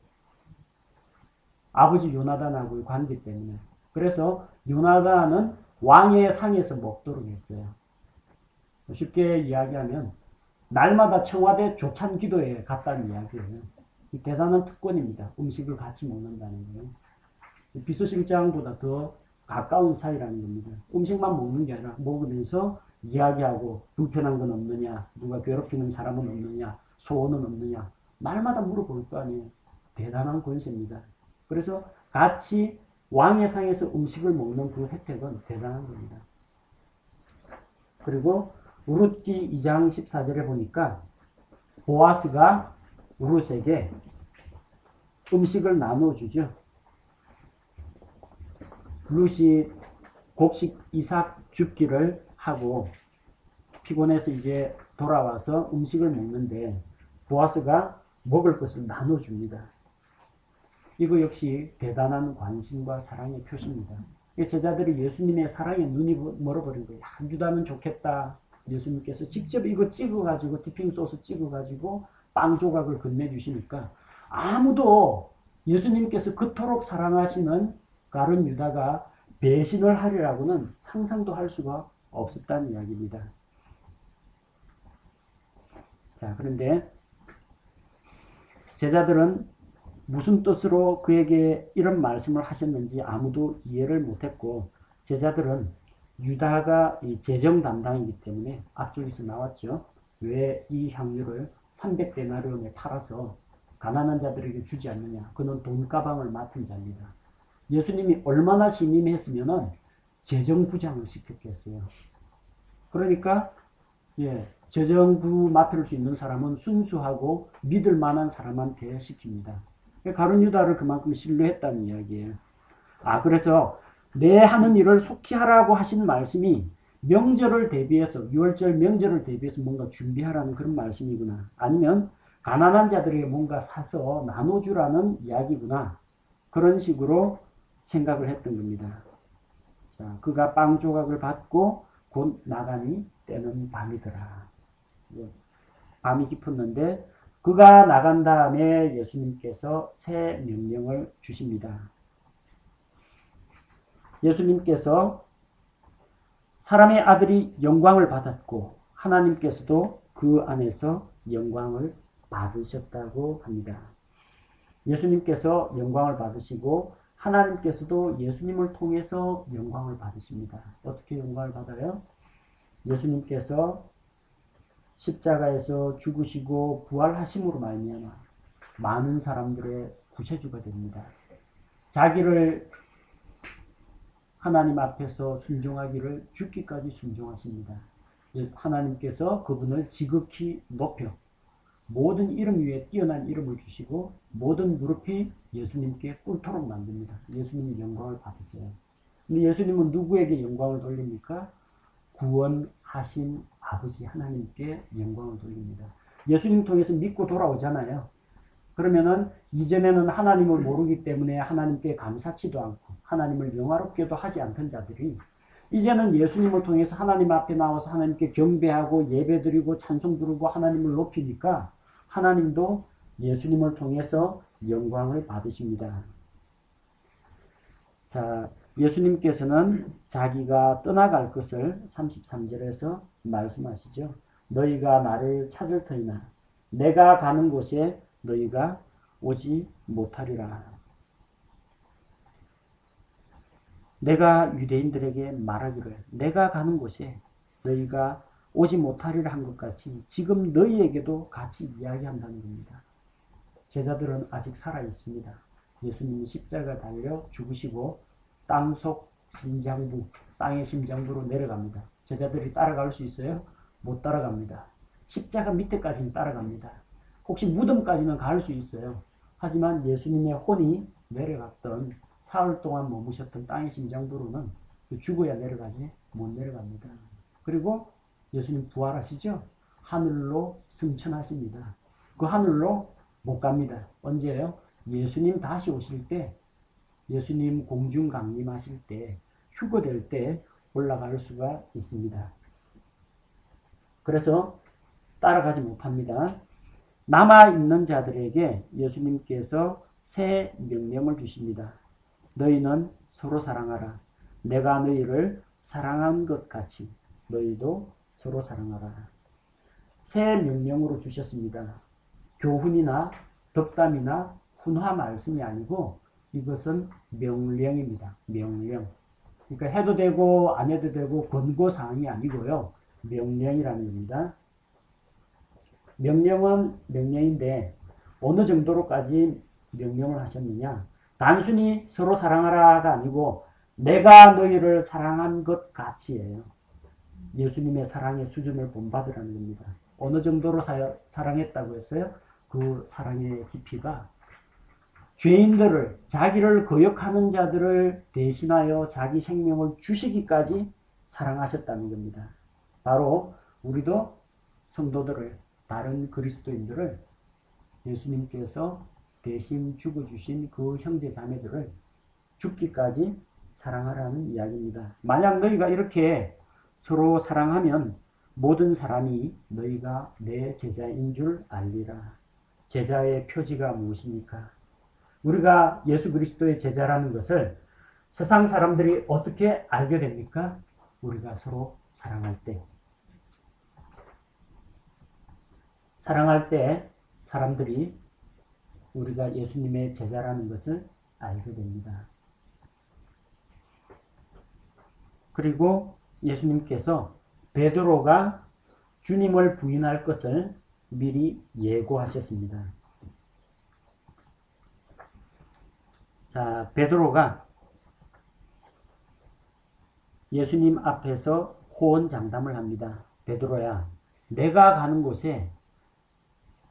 아버지 요나단하고의 관계 때문에. 그래서 요나단은 왕의 상에서 먹도록 했어요. 쉽게 이야기하면 날마다 청와대 조찬 기도에 갔다는 이야기예요. 대단한 특권입니다. 음식을 같이 먹는다는 거예요. 비서실장보다 더 가까운 사이라는 겁니다. 음식만 먹는 게 아니라 먹으면서 이야기하고 불편한 건 없느냐, 누가 괴롭히는 사람은 없느냐, 소원은 없느냐, 날마다 물어볼 거 아니에요. 대단한 권세입니다. 그래서 같이 왕의 상에서 음식을 먹는 그 혜택은 대단한 겁니다. 그리고 루thi 2장 14절에 보니까 보아스가 룻에게 음식을 나눠주죠. 룻이 곡식 이삭 줍기를 하고 피곤해서 이제 돌아와서 음식을 먹는데 보아스가 먹을 것을 나눠줍니다. 이거 역시 대단한 관심과 사랑의 표시입니다. 제자들이 예수님의 사랑에 눈이 멀어버린 거예요. 유다면 좋겠다. 예수님께서 직접 이거 찍어가지고 디핑 소스 찍어가지고 빵 조각을 건네주시니까 아무도 예수님께서 그토록 사랑하시는 가룟 유다가 배신을 하리라고는 상상도 할 수가 없었다는 이야기입니다. 자, 그런데 제자들은 무슨 뜻으로 그에게 이런 말씀을 하셨는지 아무도 이해를 못했고 제자들은 유다가 이 재정 담당이기 때문에 앞쪽에서 나왔죠. 왜 이 향유를 300데나리온에 팔아서 가난한 자들에게 주지 않느냐. 그는 돈가방을 맡은 자입니다. 예수님이 얼마나 신임했으면 재정부장을 시켰겠어요. 그러니까 재정부 맡을 수 있는 사람은 순수하고 믿을 만한 사람한테 시킵니다. 가룟 유다를 그만큼 신뢰했다는 이야기예요. 그래서 내 하는 일을 속히 하라고 하신 말씀이 명절을 대비해서 유월절 명절을 대비해서 뭔가 준비하라는 그런 말씀이구나. 아니면 가난한 자들에게 뭔가 사서 나눠주라는 이야기구나. 그런 식으로 생각을 했던 겁니다. 자, 그가 빵 조각을 받고 곧 나가니 때는 밤이더라. 밤이 깊었는데 그가 나간 다음에 예수님께서 새 명령을 주십니다. 예수님께서 사람의 아들이 영광을 받았고 하나님께서도 그 안에서 영광을 받으셨다고 합니다. 예수님께서 영광을 받으시고 하나님께서도 예수님을 통해서 영광을 받으십니다. 어떻게 영광을 받아요? 예수님께서 십자가에서 죽으시고 부활하심으로 말미암아 많은 사람들의 구세주가 됩니다. 자기를 하나님 앞에서 순종하기를 죽기까지 순종하십니다. 하나님께서 그분을 지극히 높여 모든 이름 위에 뛰어난 이름을 주시고 모든 무릎이 예수님께 꿇도록 만듭니다. 예수님이 영광을 받으세요. 근데 예수님은 누구에게 영광을 돌립니까? 구원하신 아버지 하나님께 영광을 돌립니다. 예수님 통해서 믿고 돌아오잖아요. 그러면은 이전에는 하나님을 모르기 때문에 하나님께 감사치도 않고 하나님을 영화롭게도 하지 않던 자들이 이제는 예수님을 통해서 하나님 앞에 나와서 하나님께 경배하고 예배드리고 찬송 부르고 하나님을 높이니까 하나님도 예수님을 통해서 영광을 받으십니다. 자, 예수님께서는 자기가 떠나갈 것을 33절에서 말씀하시죠. 너희가 나를 찾을 터이나 내가 가는 곳에 너희가 오지 못하리라. 내가 유대인들에게 말하기를 내가 가는 곳에 너희가 오지 못하리라 한 것 같이 지금 너희에게도 같이 이야기한다는 겁니다. 제자들은 아직 살아 있습니다. 예수님이 십자가 달려 죽으시고 땅속 심장부, 땅의 심장부로 내려갑니다. 제자들이 따라갈 수 있어요? 못 따라갑니다. 십자가 밑에까지는 따라갑니다. 혹시 무덤까지는 갈 수 있어요. 하지만 예수님의 혼이 내려갔던 사흘 동안 머무셨던 땅의 심장부로는 죽어야 내려가지 못 내려갑니다. 그리고 예수님 부활하시죠? 하늘로 승천하십니다. 그 하늘로 못 갑니다. 언제예요? 예수님 다시 오실 때, 예수님 공중 강림하실 때, 휴거될 때 올라갈 수가 있습니다. 그래서 따라가지 못합니다. 남아있는 자들에게 예수님께서 새 명령을 주십니다. 너희는 서로 사랑하라. 내가 너희를 사랑한 것 같이 너희도 서로 사랑하라. 새 명령으로 주셨습니다. 교훈이나 덕담이나 훈화 말씀이 아니고 이것은 명령입니다. 명령. 그러니까 해도 되고 안 해도 되고 권고사항이 아니고요. 명령이라는 겁니다. 명령은 명령인데 어느 정도로까지 명령을 하셨느냐? 단순히 서로 사랑하라가 아니고 내가 너희를 사랑한 것 같이예요. 예수님의 사랑의 수준을 본받으라는 겁니다. 어느 정도로 사랑했다고 했어요? 그 사랑의 깊이가 죄인들을, 자기를 거역하는 자들을 대신하여 자기 생명을 주시기까지 사랑하셨다는 겁니다. 바로 우리도 성도들을, 다른 그리스도인들을 예수님께서 대신 죽어주신 그 형제 자매들을 죽기까지 사랑하라는 이야기입니다. 만약 너희가 이렇게 서로 사랑하면 모든 사람이 너희가 내 제자인 줄 알리라. 제자의 표지가 무엇입니까? 우리가 예수 그리스도의 제자라는 것을 세상 사람들이 어떻게 알게 됩니까? 우리가 서로 사랑할 때. 사랑할 때 사람들이 우리가 예수님의 제자라는 것을 알게 됩니다. 그리고 예수님께서 베드로가 주님을 부인할 것을 미리 예고하셨습니다. 자, 베드로가 예수님 앞에서 호언장담을 합니다. 베드로야, 내가 가는 곳에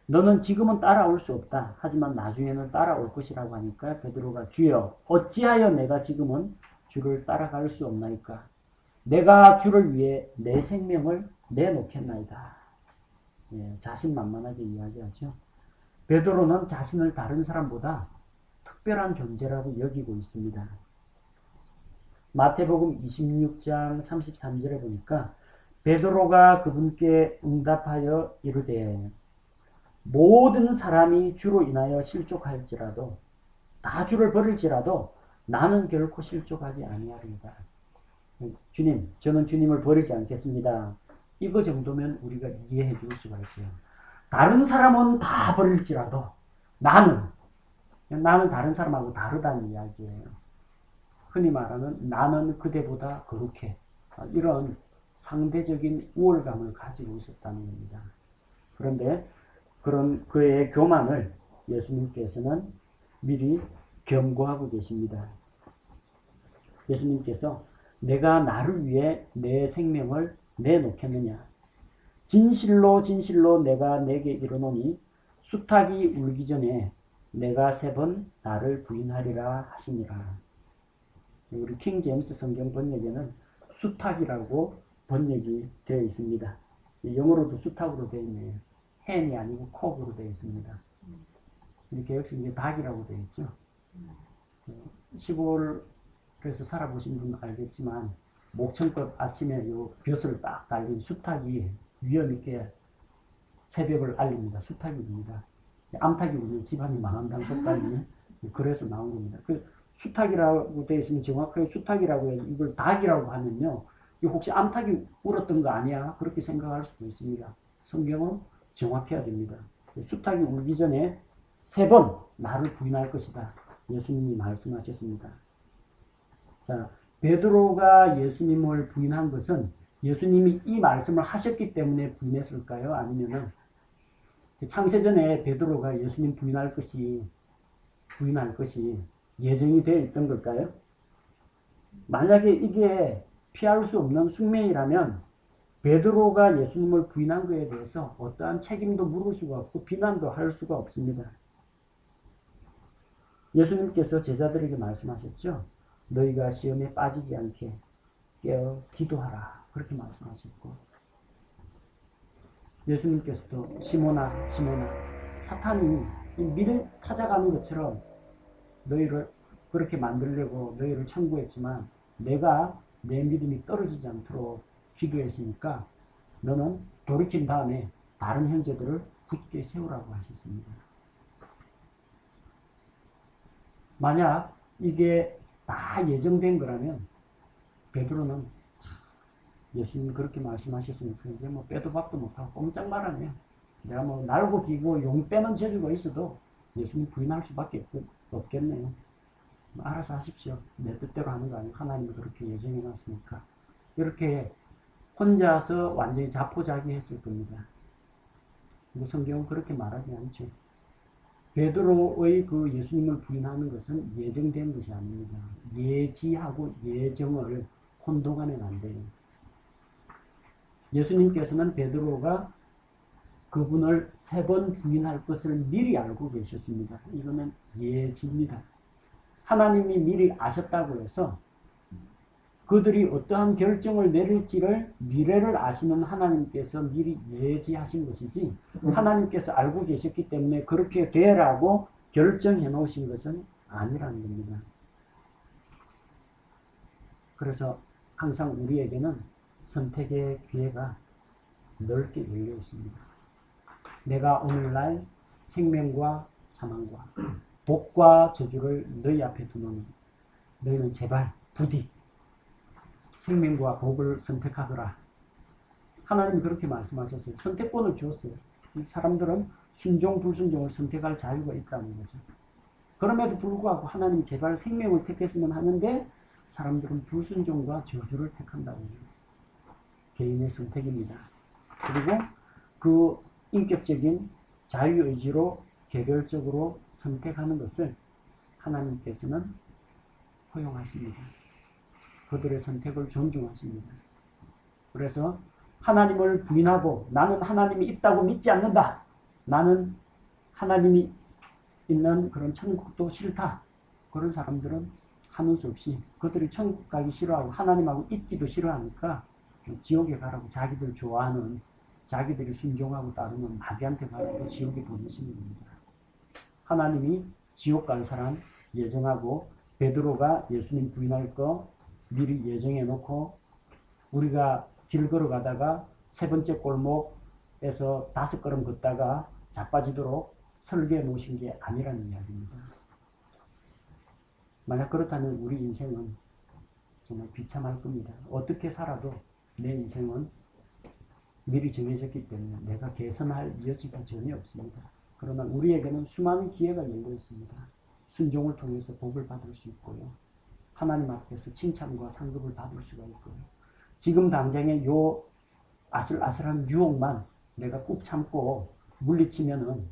너는 지금은 따라올 수 없다. 하지만 나중에는 따라올 것이라고 하니까 베드로가 주여, 어찌하여 내가 지금은 주를 따라갈 수 없나이까? 내가 주를 위해 내 생명을 내놓겠나이다. 예, 자신만만하게 이야기하죠. 베드로는 자신을 다른 사람보다 특별한 존재라고 여기고 있습니다. 마태복음 26장 33절에 보니까 베드로가 그분께 응답하여 이르되 모든 사람이 주로 인하여 실족할지라도 다 주를 버릴지라도 나는 결코 실족하지 아니하리이다. 주님, 저는 주님을 버리지 않겠습니다. 이거 정도면 우리가 이해해 줄 수가 있어요. 다른 사람은 다 버릴지라도 나는 다른 사람하고 다르다는 이야기예요. 흔히 말하는 나는 그대보다 거룩해. 이런 상대적인 우월감을 가지고 있었다는 겁니다. 그런데 그런 그의 교만을 예수님께서는 미리 경고하고 계십니다. 예수님께서 내가 나를 위해 내 생명을 내놓겠느냐? 진실로 진실로 내가 내게 이르노니 수탉이 울기 전에 내가 3번 나를 부인하리라 하시니라. 우리 킹 제임스 성경 번역에는 수탉이라고 번역이 되어 있습니다. 영어로도 수탉으로 되어 있네요. hen이 아니고 콕으로 되어 있습니다. 이렇게 역시 닭이라고 되어 있죠. 시골에서 살아보신 분은 알겠지만 목청껏 아침에 요 벼슬을 딱 달린 수탉이 위험 있게 새벽을 알립니다. 수탉이 웁니다. 암탉이 우면 집안이 망한다는 속담이 그래서 나온 겁니다. 그 수탉이라고 되어 있으면 정확하게 수탉이라고 해서 이걸 닭이라고 하면요. 이거 혹시 암탉이 울었던 거 아니야? 그렇게 생각할 수도 있습니다. 성경은 정확해야 됩니다. 수탉이 울기 전에 3번 나를 부인할 것이다. 예수님이 말씀하셨습니다. 자, 베드로가 예수님을 부인한 것은 예수님이 이 말씀을 하셨기 때문에 부인했을까요? 아니면은 창세전에 베드로가 예수님 부인할 것이 예정이 되어 있던 걸까요? 만약에 이게 피할 수 없는 숙명이라면 베드로가 예수님을 부인한 것에 대해서 어떠한 책임도 물을 수가 없고 비난도 할 수가 없습니다. 예수님께서 제자들에게 말씀하셨죠. 너희가 시험에 빠지지 않게 깨어 기도하라. 그렇게 말씀하셨고 예수님께서도 시몬아 시몬아 사탄이 미를 찾아가는 것처럼 너희를 그렇게 만들려고 너희를 청구했지만 내가 내 믿음이 떨어지지 않도록 기도했으니까 너는 돌이킨 다음에 다른 형제들을 굳게 세우라고 하셨습니다. 만약 이게 다 예정된 거라면 베드로는 예수님이 그렇게 말씀하셨으니까 이제 뭐 빼도 박도 못하고 꼼짝 말하네요. 내가 뭐 날고 기고 용 빼는 재주가 있어도 예수님 부인할 수밖에 없겠네요. 알아서 하십시오. 내 뜻대로 하는 거 아니고 하나님이 그렇게 예정해 놨으니까. 이렇게 혼자서 완전히 자포자기했을 겁니다. 근데 성경은 그렇게 말하지 않죠. 베드로의 그 예수님을 부인하는 것은 예정된 것이 아닙니다. 예지하고 예정을 혼동하면 안 돼요. 예수님께서는 베드로가 그분을 3번 부인할 것을 미리 알고 계셨습니다. 이거는 예지입니다. 하나님이 미리 아셨다고 해서 그들이 어떠한 결정을 내릴지를 미래를 아시는 하나님께서 미리 예지하신 것이지 하나님께서 알고 계셨기 때문에 그렇게 되라고 결정해 놓으신 것은 아니라는 겁니다. 그래서 항상 우리에게는 선택의 기회가 넓게 열려 있습니다. 내가 오늘날 생명과 사망과 복과 저주를 너희 앞에 두노니 너희는 제발 부디 생명과 복을 선택하거라. 하나님이 그렇게 말씀하셨어요. 선택권을 주었어요. 사람들은 순종 불순종을 선택할 자유가 있다는 거죠. 그럼에도 불구하고 하나님이 제발 생명을 택했으면 하는데 사람들은 불순종과 저주를 택한다고 해요. 개인의 선택입니다. 그리고 그 인격적인 자유의지로 개별적으로 선택하는 것을 하나님께서는 허용하십니다. 그들의 선택을 존중하십니다. 그래서 하나님을 부인하고 나는 하나님이 있다고 믿지 않는다. 나는 하나님이 있는 그런 천국도 싫다. 그런 사람들은 하는 수 없이 그들이 천국 가기 싫어하고 하나님하고 있기도 싫어하니까 지옥에 가라고 자기들 좋아하는 자기들이 순종하고 따르는 마귀한테 가라고 지옥에 보내시는 겁니다. 하나님이 지옥 갈 사람 예정하고 베드로가 예수님 부인할 거 미리 예정해 놓고 우리가 길 걸어가다가 3번째 골목에서 5걸음 걷다가 자빠지도록 설계해 놓으신 게 아니라는 이야기입니다. 만약 그렇다면 우리 인생은 정말 비참할 겁니다. 어떻게 살아도 내 인생은 미리 정해졌기 때문에 내가 개선할 여지가 전혀 없습니다. 그러나 우리에게는 수많은 기회가 열려 있습니다. 순종을 통해서 복을 받을 수 있고요. 하나님 앞에서 칭찬과 상급을 받을 수가 있고요. 지금 당장의 요 아슬아슬한 유혹만 내가 꾹 참고 물리치면은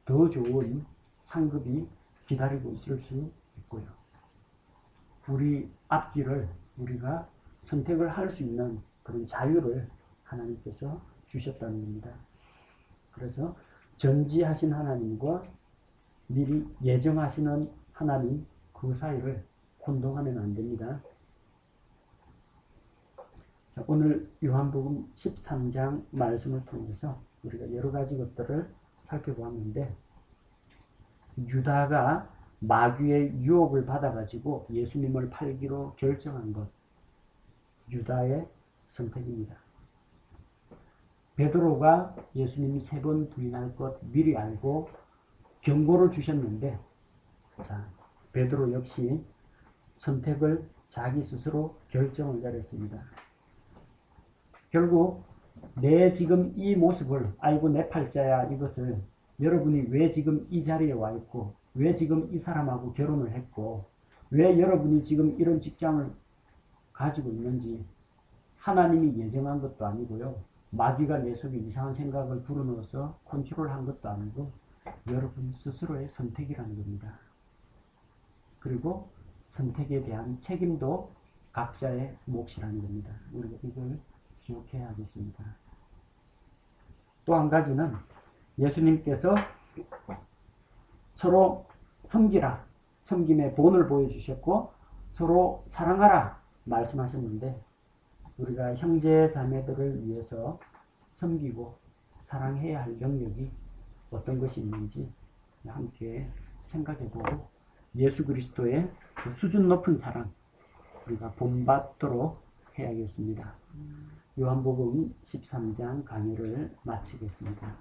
더 좋은 상급이 기다리고 있을 수 있고요. 우리 앞길을 우리가 선택을 할 수 있는 그런 자유를 하나님께서 주셨다는 겁니다. 그래서 전지하신 하나님과 미리 예정하시는 하나님 그 사이를 혼동하면 안 됩니다. 자, 오늘 요한복음 13장 말씀을 통해서 우리가 여러 가지 것들을 살펴보았는데 유다가 마귀의 유혹을 받아가지고 예수님을 팔기로 결정한 것 유다의 선택입니다. 베드로가 예수님이 3번 부인할 것 미리 알고 경고를 주셨는데 자, 베드로 역시 선택을 자기 스스로 결정을 내렸습니다. 결국 내 지금 이 모습을 아이고 내 팔자야 이것을 여러분이 왜 지금 이 자리에 와 있고 왜 지금 이 사람하고 결혼을 했고 왜 여러분이 지금 이런 직장을 가지고 있는지 하나님이 예정한 것도 아니고요. 마귀가 내 속에 이상한 생각을 불어넣어서 컨트롤한 것도 아니고 여러분 스스로의 선택이라는 겁니다. 그리고 선택에 대한 책임도 각자의 몫이라는 겁니다. 우리가 이걸 기억해야 하겠습니다. 또 한 가지는 예수님께서 서로 섬기라, 섬김의 본을 보여주셨고 서로 사랑하라 말씀하셨는데 우리가 형제 자매들을 위해서 섬기고 사랑해야 할 영역이 어떤 것이 있는지 함께 생각해보고 예수 그리스도의 그 수준 높은 사랑 우리가 본받도록 해야겠습니다. 요한복음 13장 강의를 마치겠습니다.